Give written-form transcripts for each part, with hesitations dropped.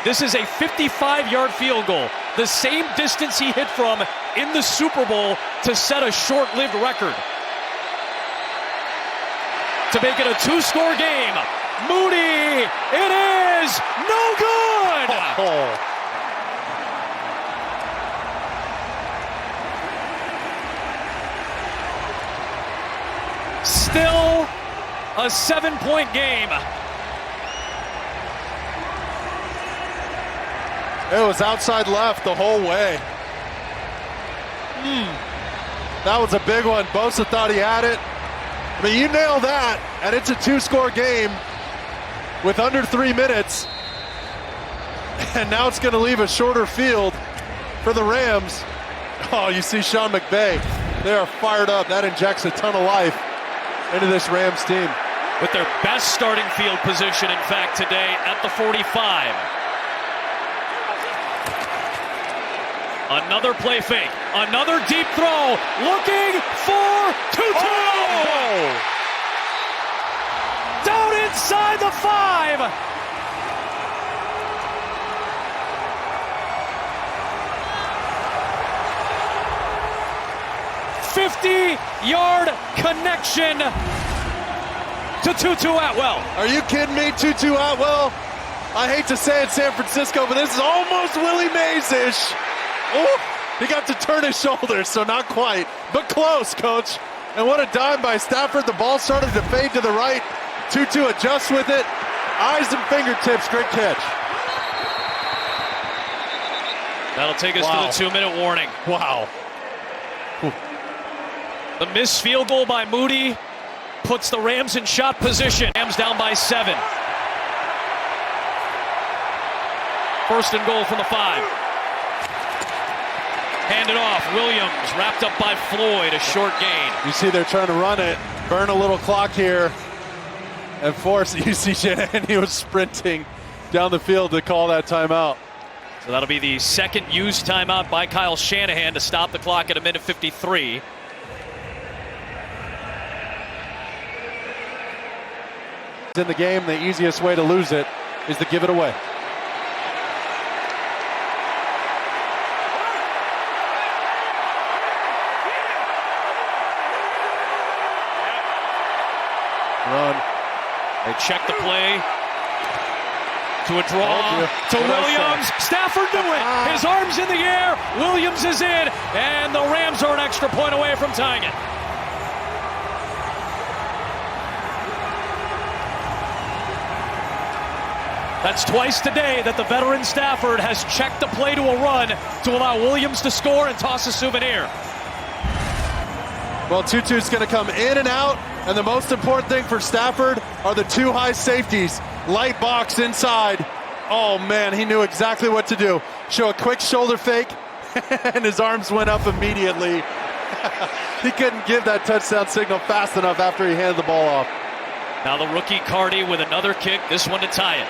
This is a 55-yard field goal, the same distance he hit from in the Super Bowl to set a short-lived record. To make it a two-score game, Moody, it is no good! Oh. Still a 7-point game. It was outside left the whole way. That was a big one. Bosa thought he had it. I mean, you nail that, and it's a two-score game with under 3 minutes. And now it's going to leave a shorter field for the Rams. Oh, you see Sean McVay. They are fired up. That injects a ton of life into this Rams team. With their best starting field position, in fact, today at the 45. Another play fake, another deep throw, looking for Tutu! Oh! Down inside the 5! '50-yard connection to Tutu Atwell. Are you kidding me, Tutu Atwell? I hate to say it, San Francisco, but this is almost Willie Mays-ish. Oh, he got to turn his shoulders, so not quite, but close, coach. And what a dime by Stafford. The ball started to fade to the right. Tutu adjusts with it. Eyes and fingertips, great catch. That'll take us to the 2-minute warning. Wow. The missed field goal by Moody puts the Rams in shot position. Rams down by 7. First and goal from the 5. Handed off. Williams wrapped up by Floyd. A short gain. You see they're trying to run it, burn a little clock here, and force UC Shanahan. He was sprinting down the field to call that timeout. So that'll be the second used timeout by Kyle Shanahan to stop the clock at 1:53. In the game, the easiest way to lose it is to give it away. Run. They check the play to a draw to Williams. Stafford knew it. His arms in the air. Williams is in, and the Rams are an extra point away from tying it. That's twice today that the veteran Stafford has checked the play to a run to allow Williams to score and toss a souvenir. Well, Tutu's going to come in and out, and the most important thing for Stafford are the two high safeties. Light box inside. Oh, man, he knew exactly what to do. Show a quick shoulder fake, and his arms went up immediately. He couldn't give that touchdown signal fast enough after he handed the ball off. Now the rookie Cardi with another kick, this one to tie it.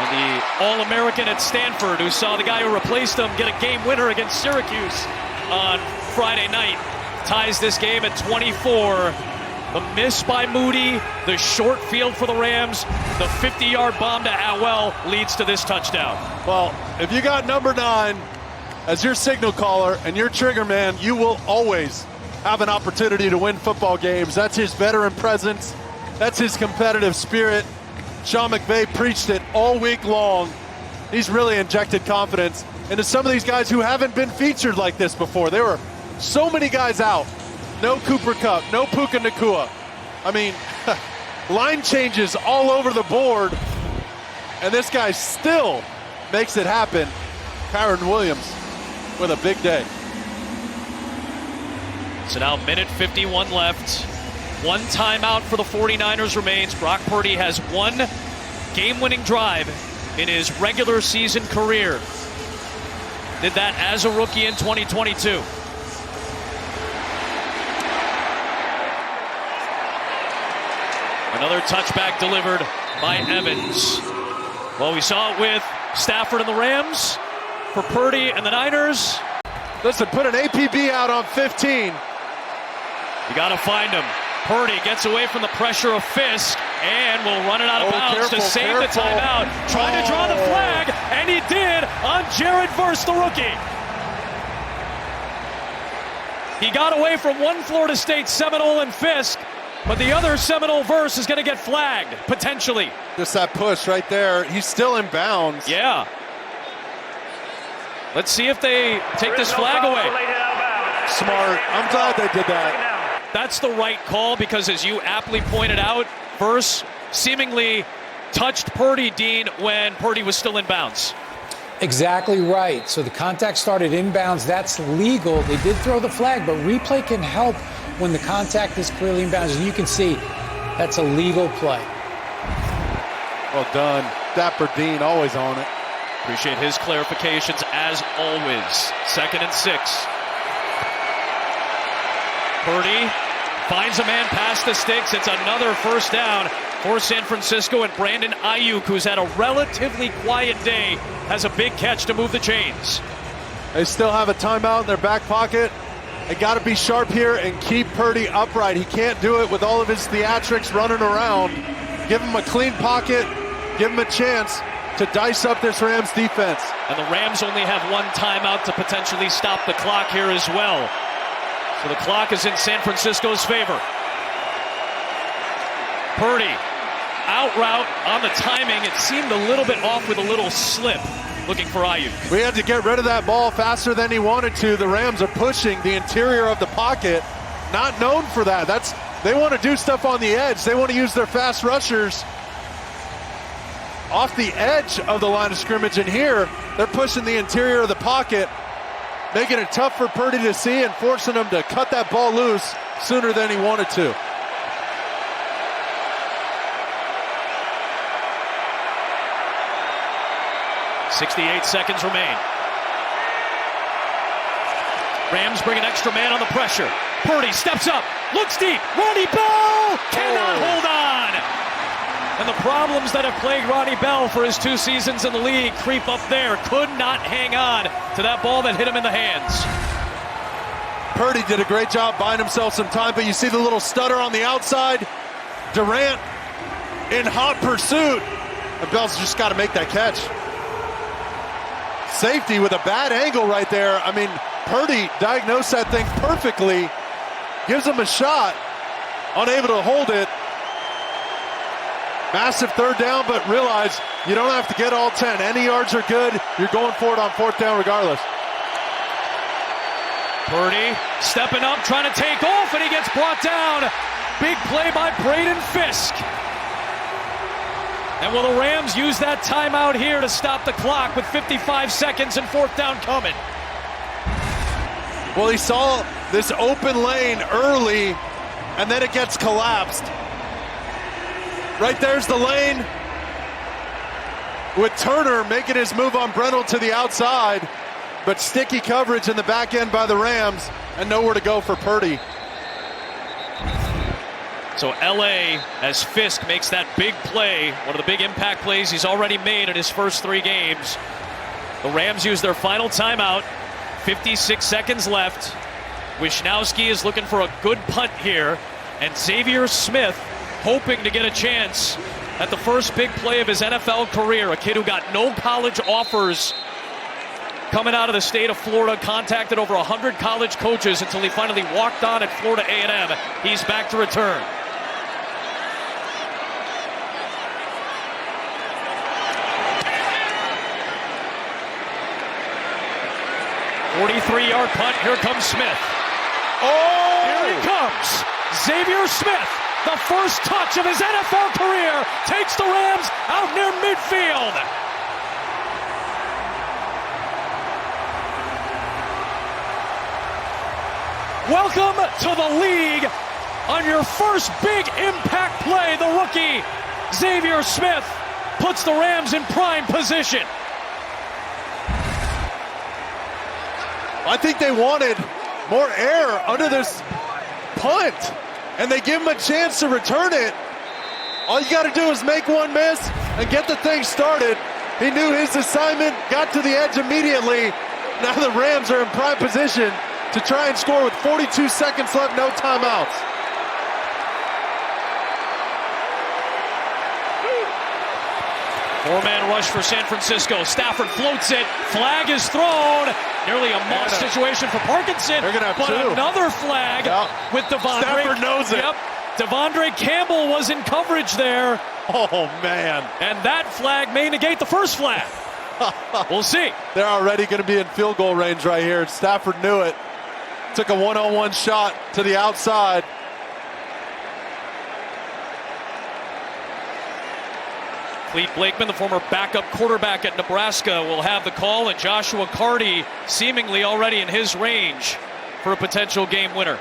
And the All-American at Stanford, who saw the guy who replaced him get a game winner against Syracuse on Friday night, ties this game at 24. The miss by Moody, the short field for the Rams, the 50-yard bomb to Atwell leads to this touchdown. Well, if you got number 9 as your signal caller and your trigger man, you will always have an opportunity to win football games. That's his veteran presence. That's his competitive spirit. Sean McVay preached it all week long. He's really injected confidence into some of these guys who haven't been featured like this before. There were so many guys out. No Cooper Kupp, no Puka Nacua. I mean, line changes all over the board, and this guy still makes it happen. Kyren Williams with a big day. So now 1:51 left. One timeout for the 49ers remains. Brock Purdy has one game-winning drive in his regular season career. Did that as a rookie in 2022. Another touchback delivered by Evans. Well, we saw it with Stafford and the Rams. For Purdy and the Niners. Listen, put an APB out on 15. You got to find him. Purdy gets away from the pressure of Fisk. and will run it out of bounds careful, to save the timeout. Trying to draw the flag, and he did on Jared Verse, the rookie. He got away from one Florida State Seminole and Fisk, but the other Seminole Verse is going to get flagged, potentially. Just that push right there. He's still in bounds. Yeah. Let's see if they take this flag away. Smart. I'm glad they did that. That's the right call because, as you aptly pointed out, Verse seemingly touched Purdy, Dean, when Purdy was still in bounds. Exactly right. So the contact started inbounds. That's legal. They did throw the flag, but replay can help when the contact is clearly inbounds. And you can see that's a legal play. Well done. Dapper Dean, always on it. Appreciate his clarifications as always. 2nd and 6. Purdy finds a man past the sticks. It's another first down for San Francisco, and Brandon Ayuk, who's had a relatively quiet day, has a big catch to move the chains. They still have a timeout in their back pocket. They got to be sharp here and keep Purdy upright. He can't do it with all of his theatrics running around. Give him a clean pocket. Give him a chance to dice up this Rams defense. And the Rams only have one timeout to potentially stop the clock here as well. So the clock is in San Francisco's favor. Purdy, out route on the timing. It seemed a little bit off with a little slip. Looking for Ayuk. We had to get rid of that ball faster than he wanted to. The Rams are pushing the interior of the pocket. Not known for that. They want to do stuff on the edge. They want to use their fast rushers off the edge of the line of scrimmage. And here, they're pushing the interior of the pocket, making it tough for Purdy to see and forcing him to cut that ball loose sooner than he wanted to. .68 seconds remain. Rams bring an extra man on the pressure. Purdy steps up, looks deep. Ronnie Bell cannot hold on. And the problems that have plagued Ronnie Bell for his 2 seasons in the league creep up there. Could not hang on to that ball that hit him in the hands. Purdy did a great job buying himself some time, but you see the little stutter on the outside. Durant in hot pursuit. And Bell's just got to make that catch. Safety with a bad angle right there. I mean, Purdy diagnosed that thing perfectly. Gives him a shot. Unable to hold it. Massive 3rd down, but realize you don't have to get all 10. Any yards are good. You're going for it on 4th down regardless. Purdy stepping up, trying to take off, and he gets brought down. Big play by Braden Fisk. And will the Rams use that timeout here to stop the clock with 55 seconds and 4th down coming? Well, he saw this open lane early, and then it gets collapsed. Right there's the lane with Turner making his move on Brendel to the outside, but sticky coverage in the back end by the Rams and nowhere to go for Purdy. So LA, as Fisk makes that big play, one of the big impact plays he's already made in his first 3 games. The Rams use their final timeout. 56 seconds left. Wisnowski is looking for a good punt here. And Xavier Smith hoping to get a chance at the first big play of his NFL career. A kid who got no college offers coming out of the state of Florida, contacted over 100 college coaches until he finally walked on at Florida A&M. He's back to return. 43-yard punt. Here comes Smith. Oh! Here he comes. Xavier Smith, the first touch of his NFL career, takes the Rams out near midfield. Welcome to the league. On your first big impact play, the rookie Xavier Smith puts the Rams in prime position. I think they wanted more air under this punt, and they give him a chance to return it. All you got to do is make one miss and get the thing started. He knew his assignment, got to the edge immediately. Now the Rams are in prime position to try and score with 42 seconds left, no timeouts. Four-man rush for San Francisco. Stafford floats it. Flag is thrown. Nearly a moss situation for Parkinson. They're gonna have but two. another flag with Devondre. Stafford knows it. Yep. Devondre Campbell was in coverage there. Oh, man. And that flag may negate the first flag. We'll see. They're already going to be in field goal range right here. Stafford knew it. Took a one-on-one shot to the outside. Clete Blakeman, the former backup quarterback at Nebraska, will have the call, and Joshua Carty seemingly already in his range for a potential game winner.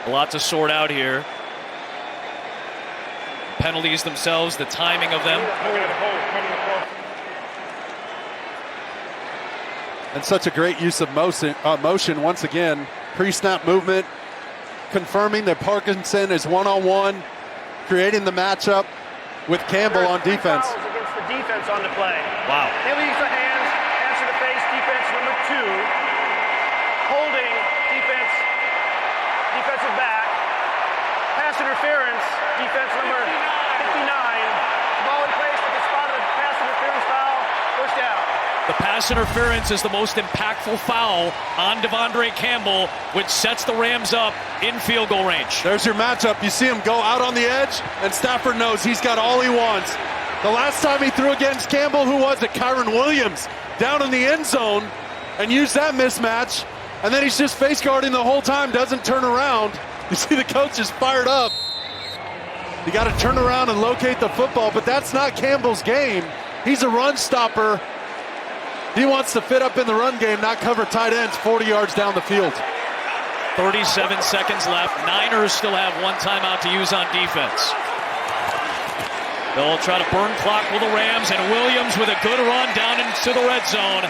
A lot to sort out here. Penalties themselves, the timing of them. And such a great use of motion once again. Pre-snap movement, confirming that Parkinson is one-on-one, creating the matchup with Campbell on defense. Against the defense on the play. Wow. They use the hands, hands to the face, defense number 2. Holding, defense, defensive back. Pass interference, defense number 59. Ball in place with the spot of the pass interference foul, first down. The pass interference is the most impactful foul on Devondre Campbell, which sets the Rams up in field goal range. There's your matchup. You see him go out on the edge, and Stafford knows he's got all he wants. The last time he threw against Campbell, who was it? Kyron Williams, down in the end zone, and used that mismatch. And then he's just face guarding the whole time, doesn't turn around. You see the coach is fired up. You got to turn around and locate the football, but that's not Campbell's game. He's a run stopper. He wants to fit up in the run game, not cover tight ends 40 yards down the field. 37 seconds left. Niners still have one timeout to use on defense. They'll try to burn clock with the Rams, and Williams with a good run down into the red zone.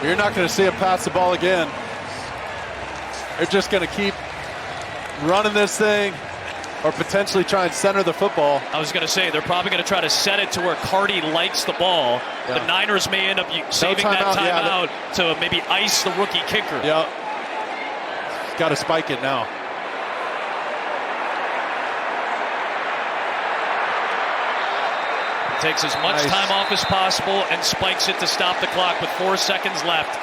You're not going to see him pass the ball again. They're just going to keep running this thing or potentially try and center the football. I was going to say, they're probably going to try to set it to where Carty likes the ball. Yeah. The Niners may end up saving that timeout to maybe ice the rookie kicker. Yeah. Got to spike it now. Takes as much time off as possible and spikes it to stop the clock with 4 seconds left.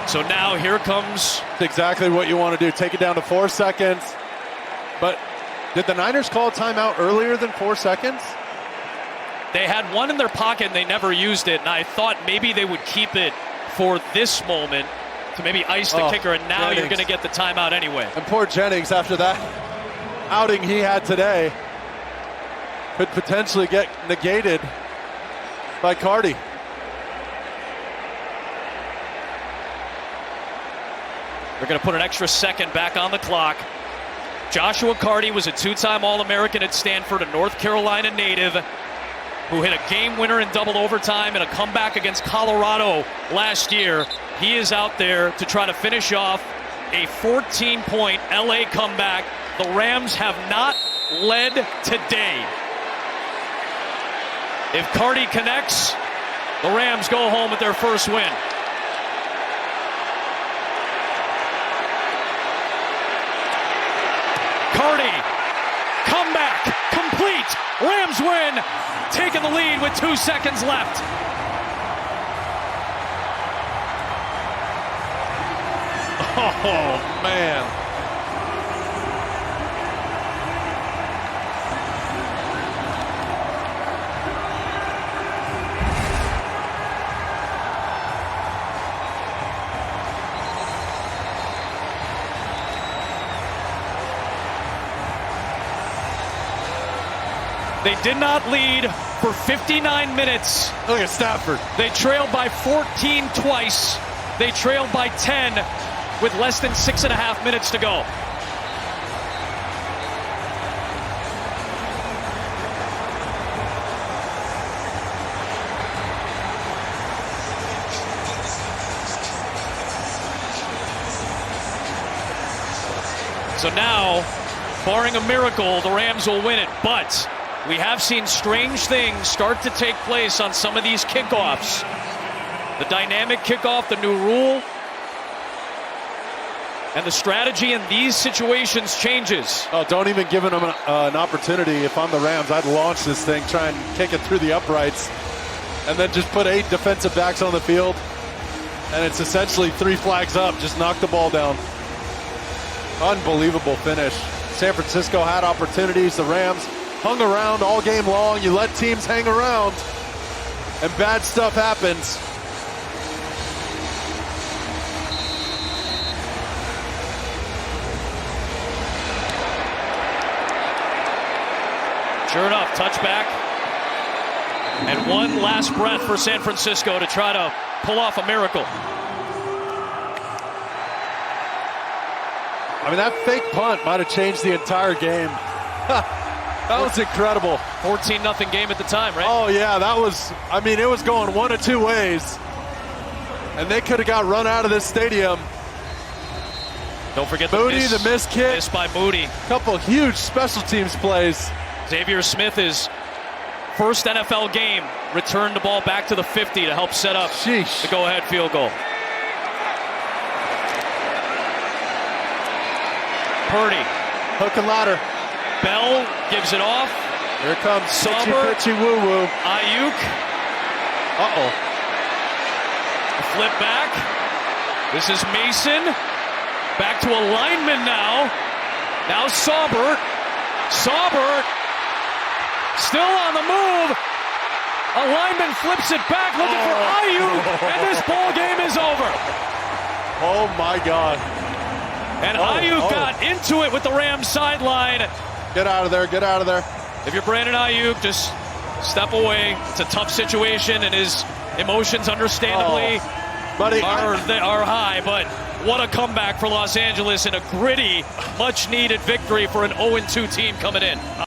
So now here comes... That's exactly what you want to do. Take it down to 4 seconds. But did the Niners call a timeout earlier than 4 seconds? They had one in their pocket and they never used it. And I thought maybe they would keep it for this moment to maybe ice the kicker. And now Jennings. You're going to get the timeout anyway. And poor Jennings, after that outing he had today, could potentially get negated by Carty. They're going to put an extra second back on the clock. Joshua Carty was a two-time All-American at Stanford, a North Carolina native who hit a game winner in double overtime and a comeback against Colorado last year. He is out there to try to finish off a 14-point LA comeback. The Rams have not led today. If Carty connects, the Rams go home with their first win. Carty, comeback, complete. Rams win, taking the lead with 2 seconds left. Oh, man. They did not lead for 59 minutes. Look at Stafford. They trailed by 14 twice. They trailed by 10 with less than 6.5 minutes to go. So now, barring a miracle, the Rams will win it. But we have seen strange things start to take place on some of these kickoffs. The dynamic kickoff, the new rule, and the strategy in these situations changes. Oh, don't even give them an opportunity. If I'm the Rams, I'd launch this thing, try and kick it through the uprights, and then just put 8 defensive backs on the field. And it's essentially 3 flags up. Just knock the ball down. Unbelievable finish. San Francisco had opportunities. The Rams hung around all game long. You let teams hang around, and bad stuff happens. Sure enough, touchback. And one last breath for San Francisco to try to pull off a miracle. I mean, that fake punt might have changed the entire game. That was incredible. 14-0 game at the time, right? Oh, yeah, that was, I mean, it was going one of 2 ways. And they could have got run out of this stadium. Don't forget Moody, the missed kick. Missed by Moody. Couple huge special teams plays. Xavier Smith, his first NFL game, returned the ball back to the 50 to help set up the go-ahead field goal. Purdy. Hook and ladder. Bell gives it off. Here comes Sauber. pitchy woo-woo. Ayuk. Uh-oh. A flip back. This is Mason. Back to a lineman now. Now Sauber. Sauber still on the move. A lineman flips it back looking for Ayuk. And this ball game is over. Oh, my God. And Ayuk got into it with the Rams sideline. Get out of there. Get out of there. If you're Brandon Ayuk, just step away. It's a tough situation, and his emotions, understandably, buddy, are high. But what a comeback for Los Angeles in a gritty, much-needed victory for an 0-2 team coming in.